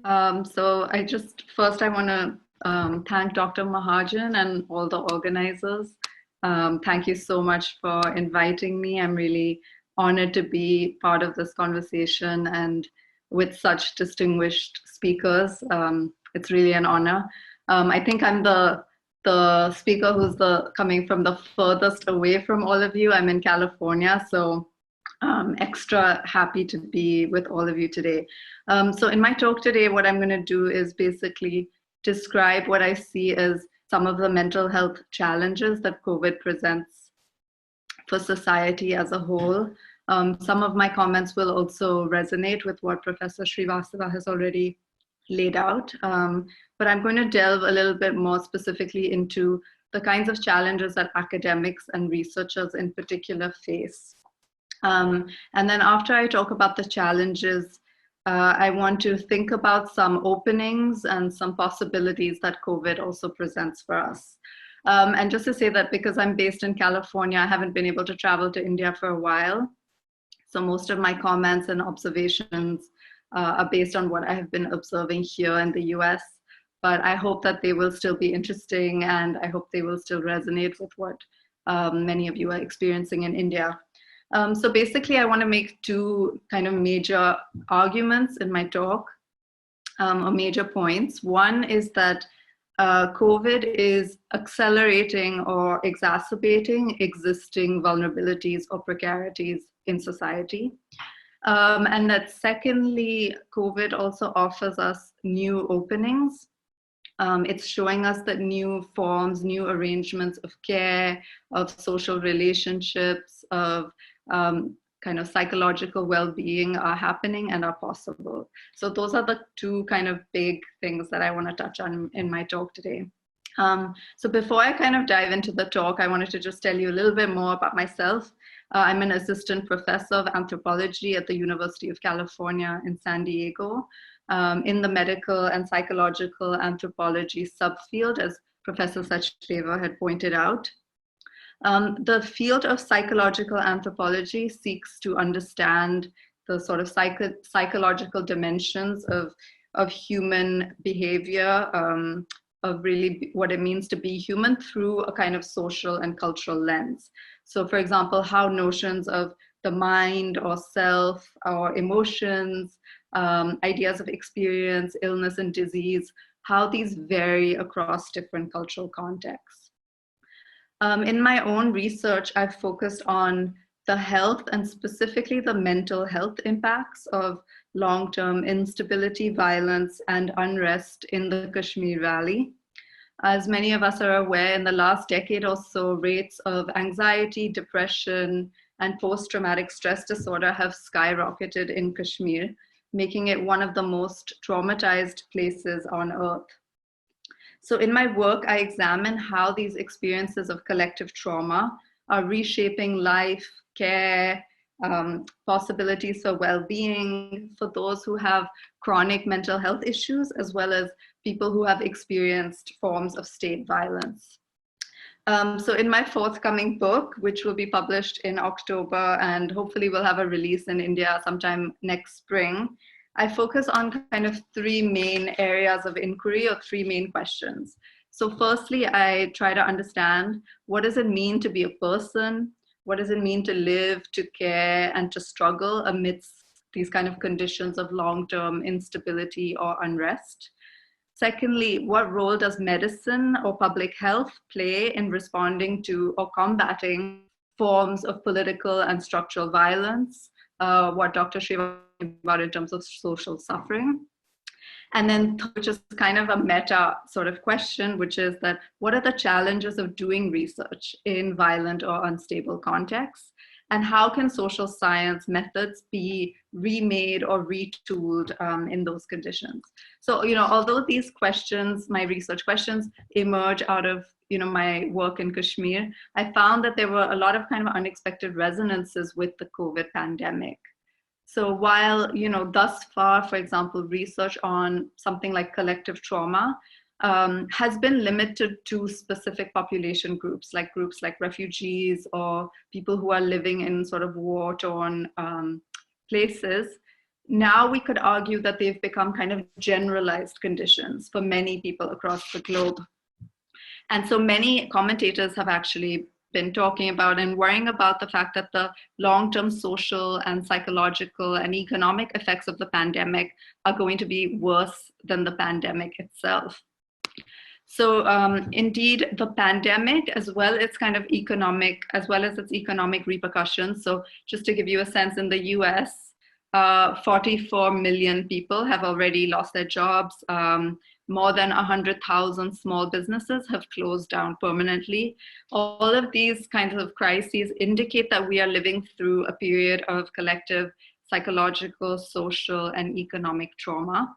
First I want to thank Dr. Mahajan and all the organizers. Thank you so much for inviting me. I'm really honored to be part of this conversation and with such distinguished speakers. It's really an honor. I think I'm the speaker who's coming from the furthest away from all of you. I'm in California, so extra happy to be with all of you today. So in my talk today, what I'm going to do is basically describe what I see as some of the mental health challenges that COVID presents for society as a whole. Some of my comments will also resonate with what Professor Srivastava has already laid out, but I'm going to delve a little bit more specifically into the kinds of challenges that academics and researchers in particular face. And then after I talk about the challenges, I want to think about some openings and some possibilities that COVID also presents for us. And just to say that because I'm based in California, I haven't been able to travel to India for a while. So most of my comments and observations are based on what I have been observing here in the US. But I hope that they will still be interesting, and I hope they will still resonate with what many of you are experiencing in India. So basically, I want to make two kind of major arguments in my talk, or major points. One is that COVID is accelerating or exacerbating existing vulnerabilities or precarities in society. And that secondly, COVID also offers us new openings. It's showing us that new forms, new arrangements of care, of social relationships, of kind of psychological well-being are happening and are possible. So those are the two kind of big things that I want to touch on in my talk today. So before I kind of dive into the talk, I wanted to just tell you a little bit more about myself. I'm an assistant professor of anthropology at the University of California in San Diego, in the medical and psychological anthropology subfield, as Professor Sachdeva had pointed out. The field of psychological anthropology seeks to understand the sort of psychological dimensions of human behavior, of really what it means to be human through a kind of social and cultural lens. So for example, how notions of the mind or self or emotions, ideas of experience, illness and disease, how these vary across different cultural contexts. In my own research, I've focused on the health and specifically the mental health impacts of long-term instability, violence, and unrest in the Kashmir Valley. As many of us are aware, in the last decade or so, rates of anxiety, depression, and post-traumatic stress disorder have skyrocketed in Kashmir, making it one of the most traumatized places on earth. So in my work, I examine how these experiences of collective trauma are reshaping life, care, possibilities for well-being for those who have chronic mental health issues, as well as people who have experienced forms of state violence. So in my forthcoming book, which will be published in October and hopefully will have a release in India sometime next spring, I focus on kind of three main areas of inquiry, or three main questions. So firstly, I try to understand, what does it mean to be a person? What does it mean to live, to care, and to struggle amidst these kind of conditions of long-term instability or unrest? Secondly, what role does medicine or public health play in responding to or combating forms of political and structural violence? What Dr. Shiva about in terms of social suffering. And then, which is kind of a meta sort of question, which is that what are the challenges of doing research in violent or unstable contexts? And how can social science methods be remade or retooled in those conditions? So, although these questions, my research questions, emerge out of my work in Kashmir, I found that there were a lot of kind of unexpected resonances with the COVID pandemic. So while, thus far, for example, research on something like collective trauma has been limited to specific population groups like refugees or people who are living in sort of war-torn places, now we could argue that they've become kind of generalized conditions for many people across the globe. And so many commentators have actually been talking about and worrying about the fact that the long-term social and psychological and economic effects of the pandemic are going to be worse than the pandemic itself. So indeed, the pandemic, as well as kind of economic, as well as its economic repercussions. So just to give you a sense, in the US, 44 million people have already lost their jobs. More than 100,000 small businesses have closed down permanently. All of these kinds of crises indicate that we are living through a period of collective psychological, social, and economic trauma.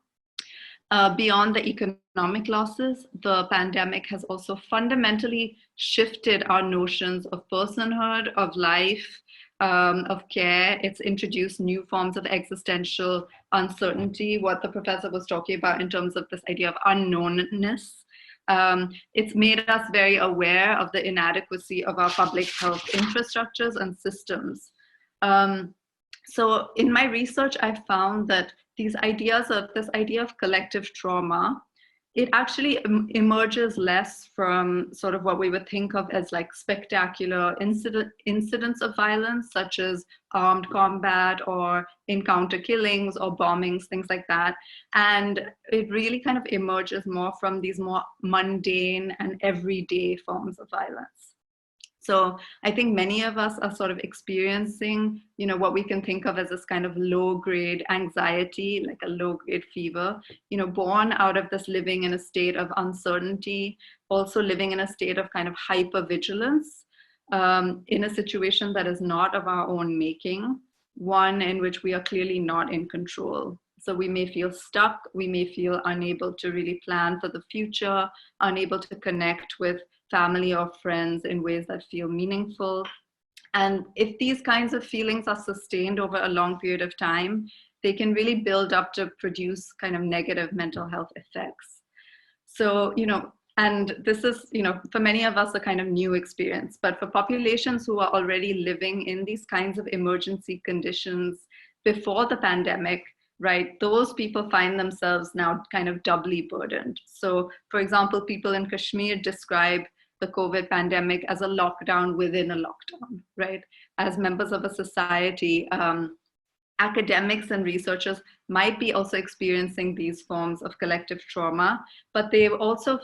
Beyond the economic losses, the pandemic has also fundamentally shifted our notions of personhood, of life, of care. It's introduced new forms of existential uncertainty, what the professor was talking about in terms of this idea of unknownness. It's made us very aware of the inadequacy of our public health infrastructures and systems. So in my research, I found that this idea of collective trauma, it actually emerges less from sort of what we would think of as like spectacular incidents of violence, such as armed combat or encounter killings or bombings, things like that. And it really kind of emerges more from these more mundane and everyday forms of violence. So I think many of us are sort of experiencing, what we can think of as this kind of low-grade anxiety, like a low-grade fever, born out of this living in a state of uncertainty, also living in a state of kind of hypervigilance, in a situation that is not of our own making, one in which we are clearly not in control. So we may feel stuck, we may feel unable to really plan for the future, unable to connect with family or friends in ways that feel meaningful. And if these kinds of feelings are sustained over a long period of time, they can really build up to produce kind of negative mental health effects. So, and this is, for many of us, a kind of new experience, but for populations who are already living in these kinds of emergency conditions before the pandemic, right, those people find themselves now kind of doubly burdened. So, for example, people in Kashmir describe the COVID pandemic as a lockdown within a lockdown, right? As members of a society, academics and researchers might be also experiencing these forms of collective trauma, but they also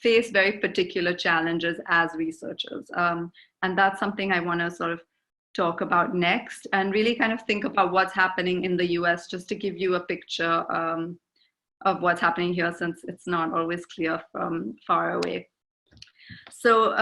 face very particular challenges as researchers. And that's something I want to sort of talk about next, and really kind of think about what's happening in the US, just to give you a picture of what's happening here, since it's not always clear from far away. So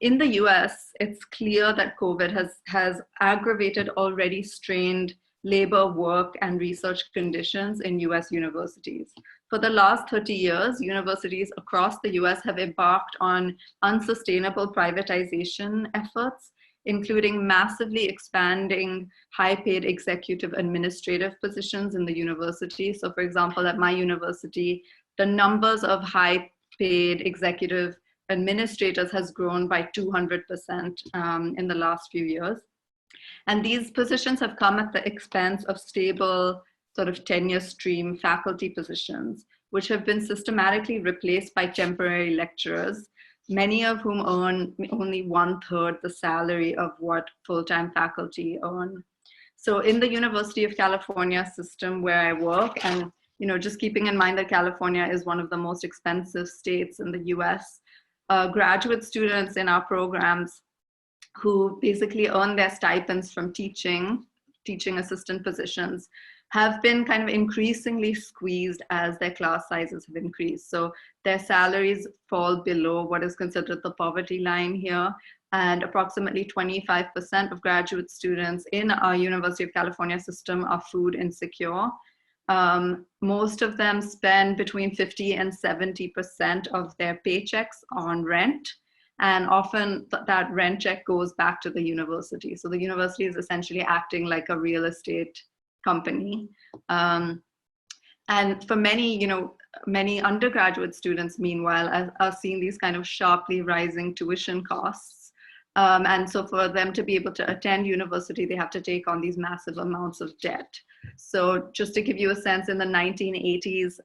in the US, it's clear that COVID has aggravated already strained labor, work, and research conditions in US universities. For the last 30 years, universities across the US have embarked on unsustainable privatization efforts, including massively expanding high-paid executive administrative positions in the university. So for example, at my university, the numbers of high-paid executive administrators has grown by 200% in the last few years. And these positions have come at the expense of stable sort of tenure stream faculty positions, which have been systematically replaced by temporary lecturers, many of whom earn only 1/3 the salary of what full-time faculty earn. So in the University of California system where I work, and just keeping in mind that California is one of the most expensive states in the US, graduate students in our programs who basically earn their stipends from teaching assistant positions have been kind of increasingly squeezed as their class sizes have increased. So their salaries fall below what is considered the poverty line here, and approximately 25% of graduate students in our University of California system are food insecure. Most of them spend between 50 and 70% of their paychecks on rent. And often that rent check goes back to the university. So the university is essentially acting like a real estate company. And for many undergraduate students, meanwhile, are seeing these kind of sharply rising tuition costs. And so for them to be able to attend university, they have to take on these massive amounts of debt. So just to give you a sense, in the 1980s,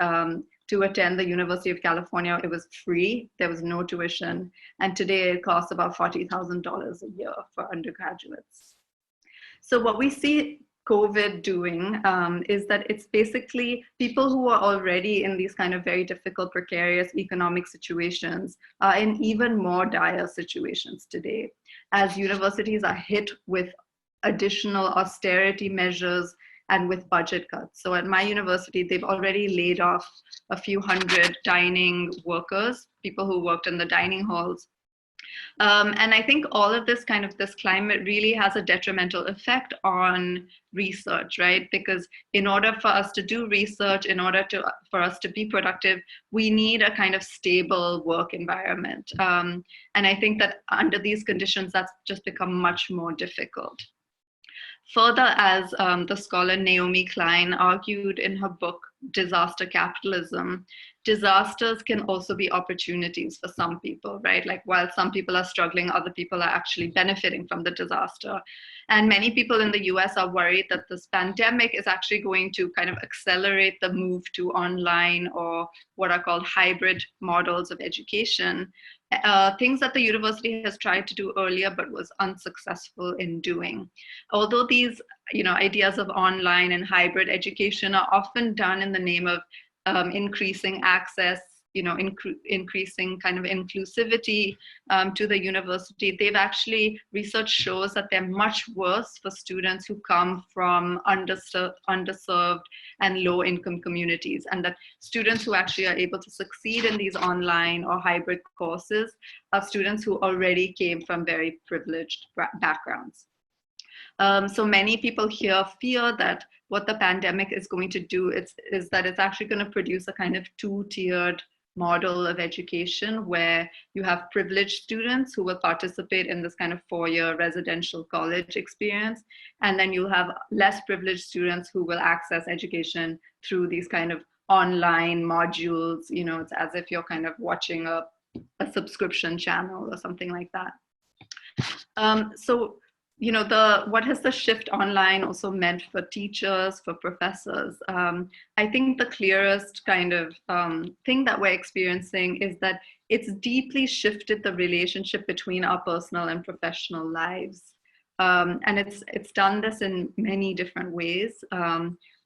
to attend the University of California, it was free. There was no tuition. And today it costs about $40,000 a year for undergraduates. So what we see COVID doing is that it's basically people who are already in these kind of very difficult, precarious economic situations are in even more dire situations today, as universities are hit with additional austerity measures and with budget cuts. So at my university, they've already laid off a few hundred dining workers, people who worked in the dining halls. And I think all of this this climate really has a detrimental effect on research, right? Because in order for us to do research, for us to be productive, we need a kind of stable work environment. And I think that under these conditions, that's just become much more difficult. Further, as the scholar Naomi Klein argued in her book, Disaster Capitalism, disasters can also be opportunities for some people, right? Like while some people are struggling, other people are actually benefiting from the disaster. And many people in the US are worried that this pandemic is actually going to kind of accelerate the move to online or what are called hybrid models of education, things that the university has tried to do earlier but was unsuccessful in doing. Although these ideas of online and hybrid education are often done in the name of increasing access, increasing kind of inclusivity to the university, research shows that they're much worse for students who come from underserved and low income communities, and that students who actually are able to succeed in these online or hybrid courses are students who already came from very privileged backgrounds. So many people here fear that what the pandemic is going to do is that it's actually going to produce a kind of two-tiered model of education where you have privileged students who will participate in this kind of four-year residential college experience, and then you'll have less privileged students who will access education through these kind of online modules. It's as if you're kind of watching a subscription channel or something like that. What has the shift online also meant for teachers, for professors? I think the clearest kind of thing that we're experiencing is that it's deeply shifted the relationship between our personal and professional lives. And it's done this in many different ways.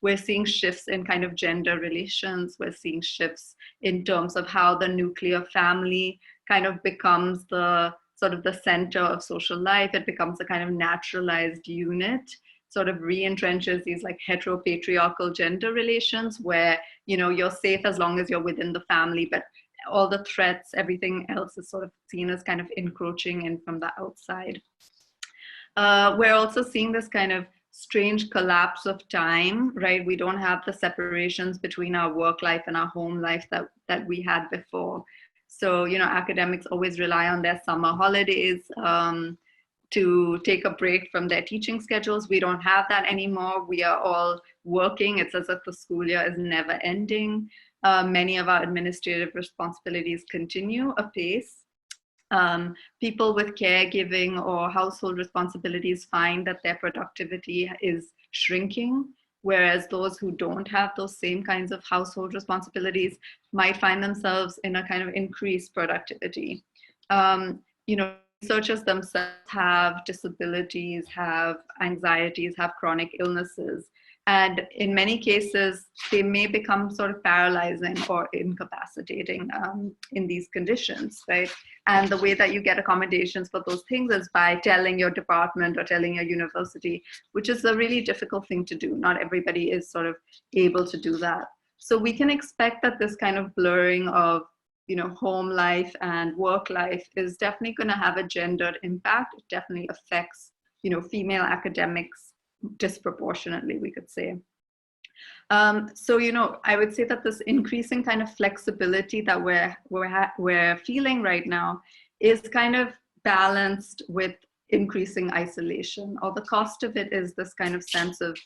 We're seeing shifts in kind of gender relations. We're seeing shifts in terms of how the nuclear family kind of becomes the sort of the center of social life. It becomes a kind of naturalized unit, sort of re-entrenches these like heteropatriarchal gender relations where, you're safe as long as you're within the family, but all the threats, everything else is sort of seen as kind of encroaching in from the outside. We're also seeing this kind of strange collapse of time, right? We don't have the separations between our work life and our home life that we had before. So, academics always rely on their summer holidays to take a break from their teaching schedules. We don't have that anymore. We are all working. It's as if the school year is never ending. Many of our administrative responsibilities continue apace. People with caregiving or household responsibilities find that their productivity is shrinking, whereas those who don't have those same kinds of household responsibilities might find themselves in a kind of increased productivity. Researchers themselves have disabilities, have anxieties, have chronic illnesses. And in many cases, they may become sort of paralyzing or incapacitating in these conditions, right? And the way that you get accommodations for those things is by telling your department or telling your university, which is a really difficult thing to do. Not everybody is sort of able to do that. So we can expect that this kind of blurring of home life and work life is definitely going to have a gendered impact. It definitely affects female academics disproportionately, we could say. So I would say that this increasing kind of flexibility that we're feeling right now is kind of balanced with increasing isolation, or the cost of it is this kind of sense of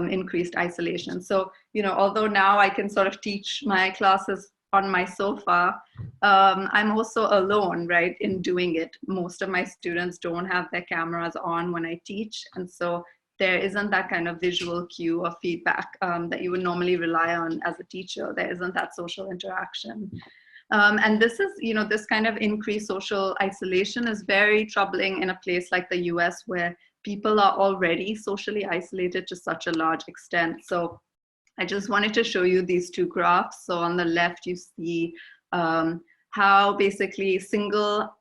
increased isolation. So although now I can sort of teach my classes on my sofa, I'm also alone, right, in doing it. Most of my students don't have their cameras on when I teach, and so there isn't that kind of visual cue or feedback that you would normally rely on as a teacher. There isn't that social interaction. And this is, this kind of increased social isolation is very troubling in a place like the US, where people are already socially isolated to such a large extent. So I just wanted to show you these two graphs. So on the left, you see how basically single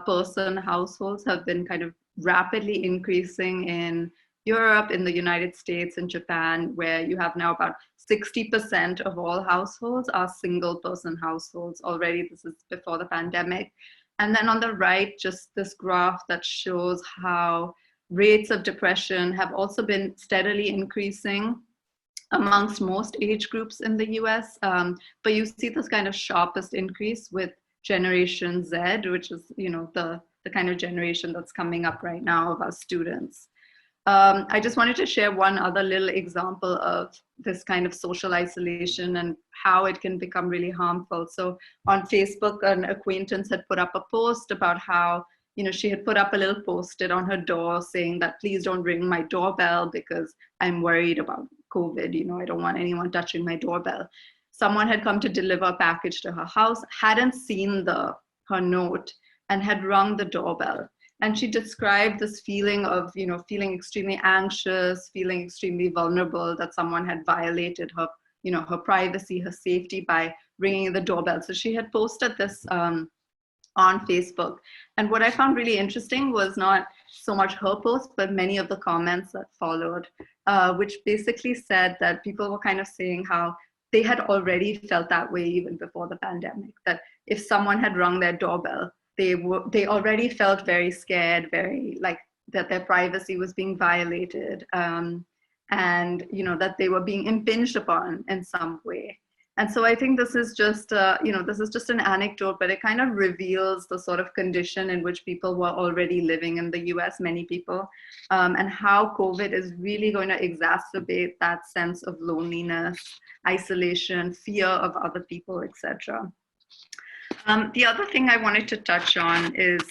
person households have been kind of rapidly increasing in Europe, in the United States, and Japan, where you have now about 60% of all households are single person households already. This is before the pandemic. And then on the right, just this graph that shows how rates of depression have also been steadily increasing amongst most age groups in the US. But you see this kind of sharpest increase with Generation Z, which is, the kind of generation that's coming up right now of our students. I just wanted to share one other little example of this kind of social isolation and how it can become really harmful. So on Facebook, an acquaintance had put up a post about how, she had put up a little post-it on her door saying that please don't ring my doorbell because I'm worried about COVID. I don't want anyone touching my doorbell. Someone had come to deliver a package to her house, hadn't seen her note, and had rung the doorbell. And she described this feeling of, feeling extremely anxious, feeling extremely vulnerable that someone had violated her, her privacy, her safety by ringing the doorbell. So she had posted this on Facebook. And what I found really interesting was not so much her post, but many of the comments that followed, which basically said that people were kind of saying how they had already felt that way even before the pandemic, that if someone had rung their doorbell, they already felt very scared, very like that their privacy was being violated, and that they were being impinged upon in some way. And so I think this is just this is just an anecdote, but it kind of reveals the sort of condition in which people were already living in the US, many people, and how COVID is really going to exacerbate that sense of loneliness, isolation, fear of other people, etc. The other thing I wanted to touch on is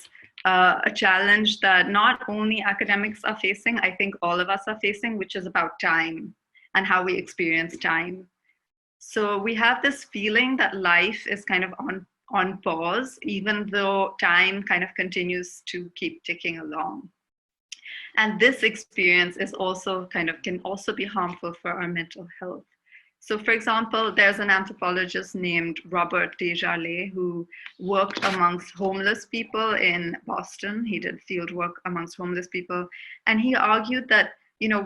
a challenge that not only academics are facing, I think all of us are facing, which is about time and how we experience time. So we have this feeling that life is kind of on pause, even though time kind of continues to keep ticking along. And this experience is also can also be harmful for our mental health. So for example, there's an anthropologist named Robert Desjardins who worked amongst homeless people in Boston. He did field work amongst homeless people. And he argued that,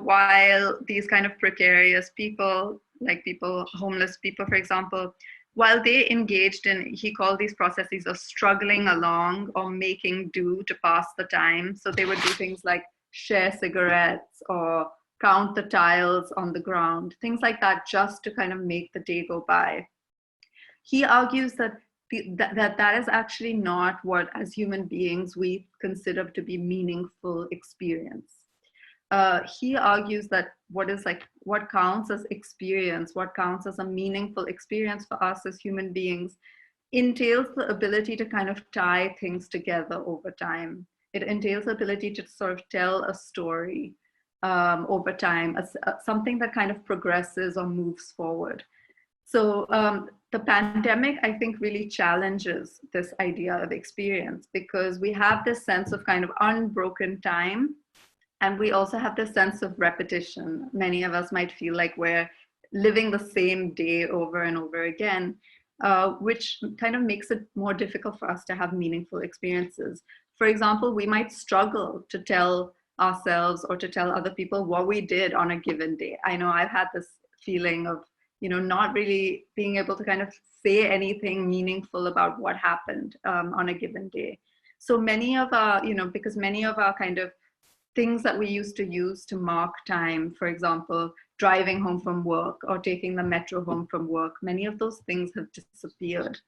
while these kind of precarious people, like homeless people, for example, while they engaged in, he called these processes of struggling along or making do to pass the time. So they would do things like share cigarettes or count the tiles on the ground, things like that, just to kind of make the day go by. He argues that that is actually not what, as human beings, we consider to be meaningful experience. He argues that what counts as experience, what counts as a meaningful experience for us as human beings, entails the ability to kind of tie things together over time. It entails the ability to sort of tell a story over time, something that kind of progresses or moves forward. So the pandemic, I think, really challenges this idea of experience, because we have this sense of kind of unbroken time, and we also have this sense of repetition. Many of us might feel like we're living the same day over and over again, which kind of makes it more difficult for us to have meaningful experiences. For example, we might struggle to tell ourselves or to tell other people what we did on a given day. I know I've had this feeling of, not really being able to kind of say anything meaningful about what happened on a given day. So many of our, because many of our kind of things that we used to use to mark time, for example, driving home from work or taking the metro home from work, many of those things have disappeared.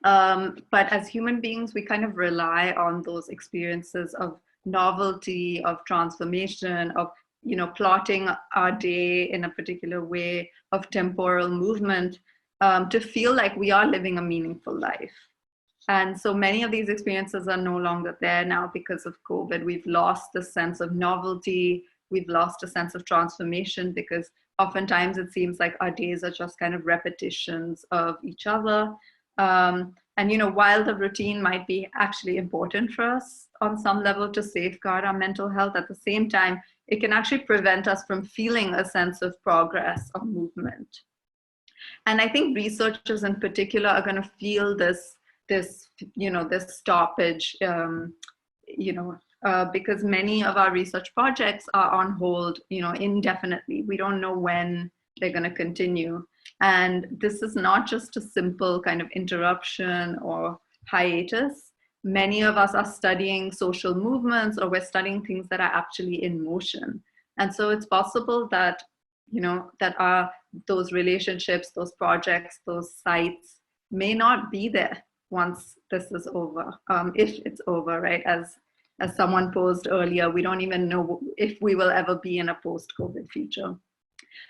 But as human beings, we kind of rely on those experiences of novelty, of transformation, of plotting our day in a particular way, of temporal movement, to feel like we are living a meaningful life. And so many of these experiences are no longer there now because of COVID. We've lost the sense of novelty, we've lost a sense of transformation, because oftentimes it seems like our days are just kind of repetitions of each other. And while the routine might be actually important for us on some level to safeguard our mental health, at the same time, it can actually prevent us from feeling a sense of progress or movement. And I think researchers in particular are going to feel this stoppage, because many of our research projects are on hold, indefinitely. We don't know when they're going to continue. And this is not just a simple kind of interruption or hiatus. Many of us are studying social movements, or we're studying things that are actually in motion. And so it's possible that, those relationships, those projects, those sites may not be there once this is over, if it's over, right? As someone posed earlier, we don't even know if we will ever be in a post-COVID future.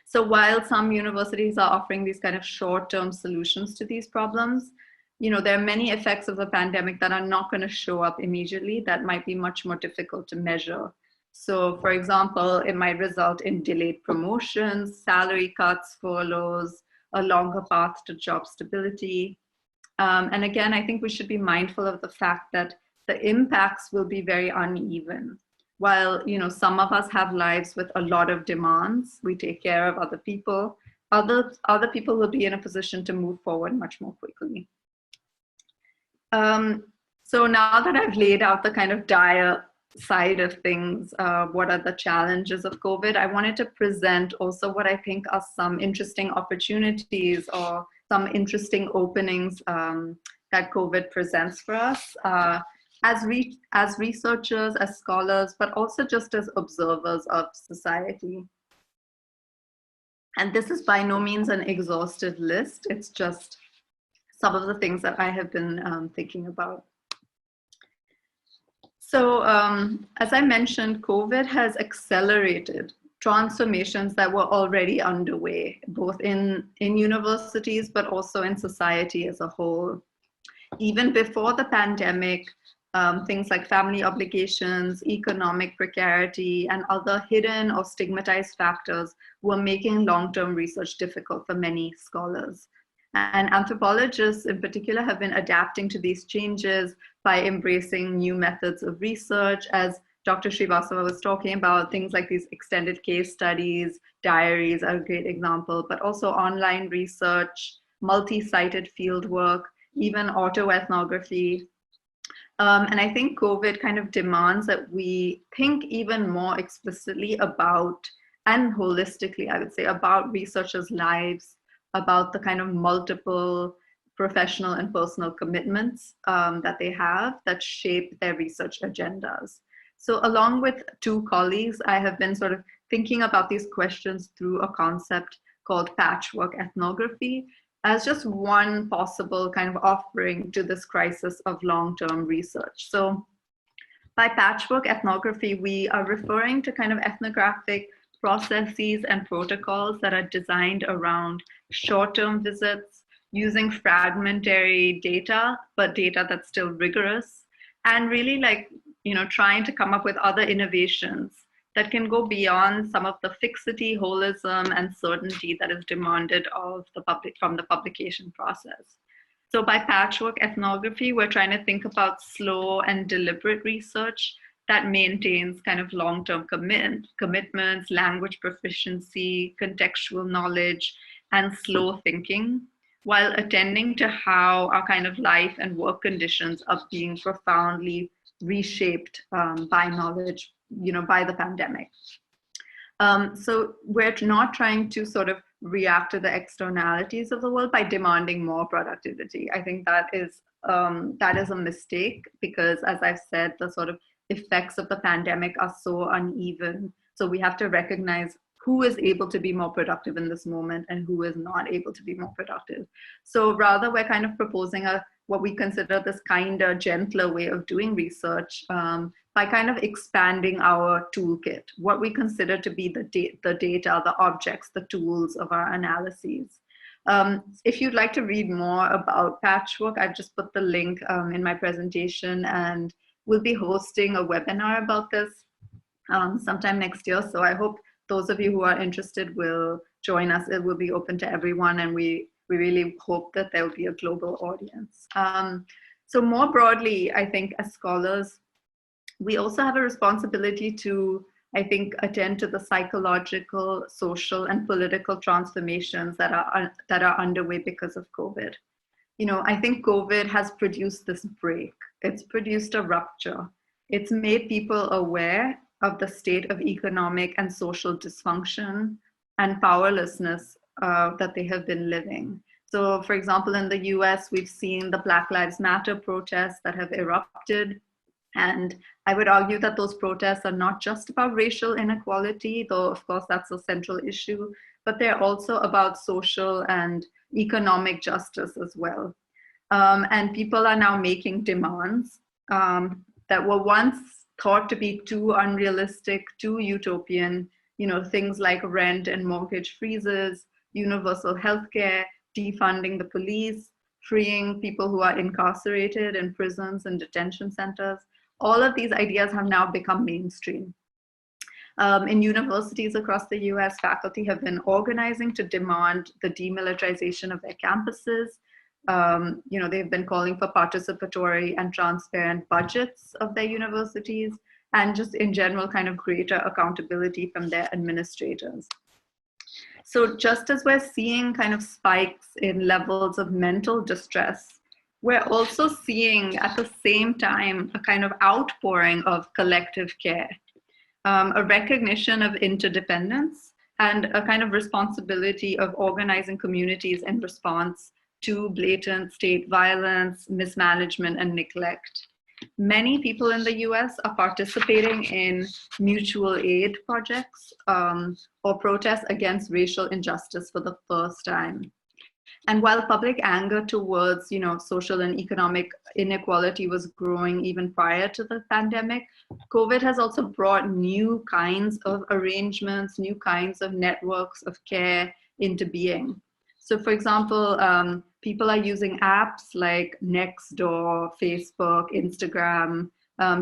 So while some universities are offering these kind of short-term solutions to these problems, there are many effects of the pandemic that are not going to show up immediately, that might be much more difficult to measure. So for example, it might result in delayed promotions, salary cuts, furloughs, a longer path to job stability. And again, I think we should be mindful of the fact that the impacts will be very uneven. While some of us have lives with a lot of demands, we take care of other people, other people will be in a position to move forward much more quickly. So now that I've laid out the kind of dire side of things, what are the challenges of COVID, I wanted to present also what I think are some interesting opportunities or some interesting openings that COVID presents for us. As researchers, as scholars, but also just as observers of society. And this is by no means an exhaustive list. It's just some of the things that I have been thinking about. So as I mentioned, COVID has accelerated transformations that were already underway, both in universities, but also in society as a whole. Even before the pandemic, things like family obligations, economic precarity, and other hidden or stigmatized factors were making long-term research difficult for many scholars. And anthropologists in particular have been adapting to these changes by embracing new methods of research, as Dr. Srivastava was talking about. Things like these extended case studies, diaries are a great example, but also online research, multi-sited fieldwork, even autoethnography. And I think COVID kind of demands that we think even more explicitly about, and holistically, I would say, about researchers' lives, about the kind of multiple professional and personal commitments that they have that shape their research agendas. So along with two colleagues, I have been sort of thinking about these questions through a concept called patchwork ethnography, as just one possible kind of offering to this crisis of long-term research. So by patchwork ethnography, we are referring to kind of ethnographic processes and protocols that are designed around short-term visits, using fragmentary data, but data that's still rigorous, and really trying to come up with other innovations that can go beyond some of the fixity, holism, and certainty that is demanded of the from the publication process. So by patchwork ethnography, we're trying to think about slow and deliberate research that maintains kind of long-term commitments, language proficiency, contextual knowledge, and slow thinking, while attending to how our kind of life and work conditions are being profoundly reshaped by knowledge, by the pandemic. So we're not trying to sort of react to the externalities of the world by demanding more productivity. I think that is a mistake, because as I've said, the sort of effects of the pandemic are so uneven. So we have to recognize who is able to be more productive in this moment and who is not able to be more productive. So rather, we're kind of proposing what we consider this kinder, gentler way of doing research by kind of expanding our toolkit, what we consider to be the data, the objects, the tools of our analyses. If you'd like to read more about Patchwork, I've just put the link in my presentation, and we'll be hosting a webinar about this sometime next year. So I hope those of you who are interested will join us. It will be open to everyone, and we really hope that there will be a global audience. So more broadly, I think as scholars, we also have a responsibility to, I think, attend to the psychological, social, and political transformations that are underway because of COVID. I think COVID has produced this break. It's produced a rupture. It's made people aware of the state of economic and social dysfunction and powerlessness that they have been living. So, for example, in the US, we've seen the Black Lives Matter protests that have erupted. And I would argue that those protests are not just about racial inequality, though, of course, that's a central issue, but they're also about social and economic justice as well. And people are now making demands that were once thought to be too unrealistic, too utopian, things like rent and mortgage freezes, universal healthcare, defunding the police, freeing people who are incarcerated in prisons and detention centers. All of these ideas have now become mainstream. In universities across the US, faculty have been organizing to demand the demilitarization of their campuses. They've been calling for participatory and transparent budgets of their universities, and just in general kind of greater accountability from their administrators. So just as we're seeing kind of spikes in levels of mental distress, we're also seeing at the same time a kind of outpouring of collective care, a recognition of interdependence, and a kind of responsibility of organizing communities in response to blatant state violence, mismanagement, and neglect. Many people in the US are participating in mutual aid projects or protests against racial injustice for the first time. And while public anger towards, social and economic inequality was growing even prior to the pandemic, COVID has also brought new kinds of arrangements, new kinds of networks of care into being. So for example, people are using apps like Nextdoor, Facebook, Instagram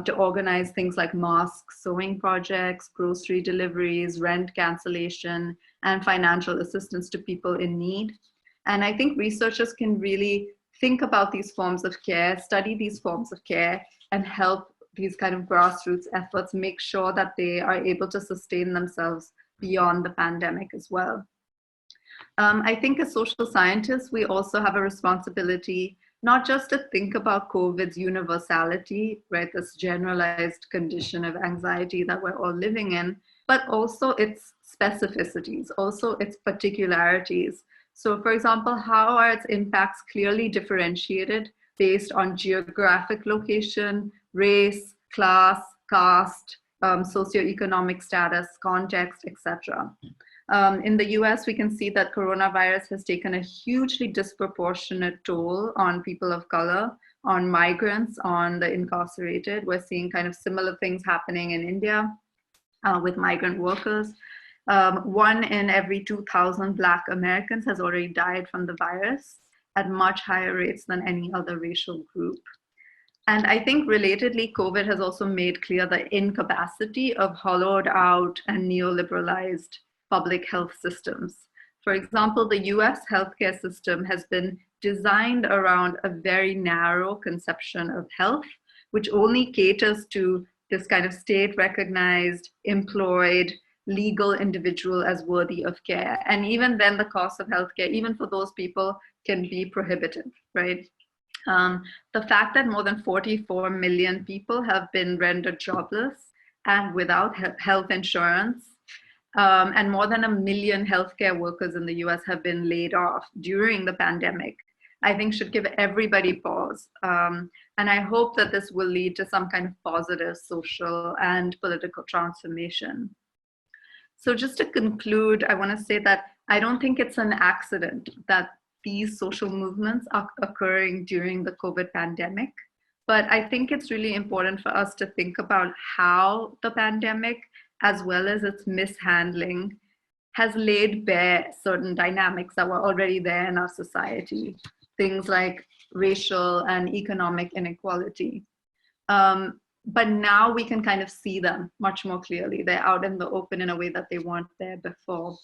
to organize things like masks, sewing projects, grocery deliveries, rent cancellation, and financial assistance to people in need. And I think researchers can really think about these forms of care, study these forms of care, and help these kind of grassroots efforts make sure that they are able to sustain themselves beyond the pandemic as well. I think as social scientists, we also have a responsibility not just to think about COVID's universality, right, this generalized condition of anxiety that we're all living in, but also its specificities, also its particularities. So for example, how are its impacts clearly differentiated based on geographic location, race, class, caste, socioeconomic status, context, etc. In the US, we can see that coronavirus has taken a hugely disproportionate toll on people of color, on migrants, on the incarcerated. We're seeing kind of similar things happening in India with migrant workers. 1 in every 2,000 Black Americans has already died from the virus at much higher rates than any other racial group. And I think relatedly, COVID has also made clear the incapacity of hollowed out and neoliberalized public health systems. For example, the US healthcare system has been designed around a very narrow conception of health, which only caters to this kind of state-recognized, employed, legal individual as worthy of care. And even then, the cost of healthcare, even for those people, can be prohibitive, right? The fact that more than 44 million people have been rendered jobless and without health insurance, and more than 1 million healthcare workers in the US have been laid off during the pandemic, I think should give everybody pause. And I hope that this will lead to some kind of positive social and political transformation. So just to conclude, I want to say that I don't think it's an accident that these social movements are occurring during the COVID pandemic. But I think it's really important for us to think about how the pandemic, as well as its mishandling, has laid bare certain dynamics that were already there in our society. Things like racial and economic inequality. but now we can kind of see them much more clearly. They're out in the open in a way that they weren't there before.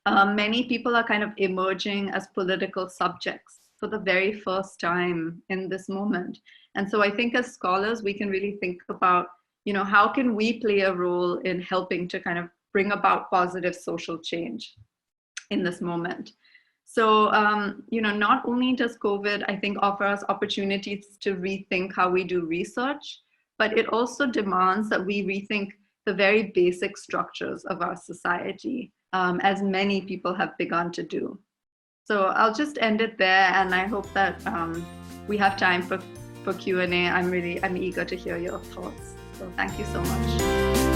Many people are kind of emerging as political subjects for the very first time in this moment. And so I think as scholars, we can really think about, how can we play a role in helping to kind of bring about positive social change in this moment. So, not only does COVID, I think, offer us opportunities to rethink how we do research, but it also demands that we rethink the very basic structures of our society, as many people have begun to do. So I'll just end it there, and I hope that we have time for Q&A. I'm eager to hear your thoughts. So thank you so much.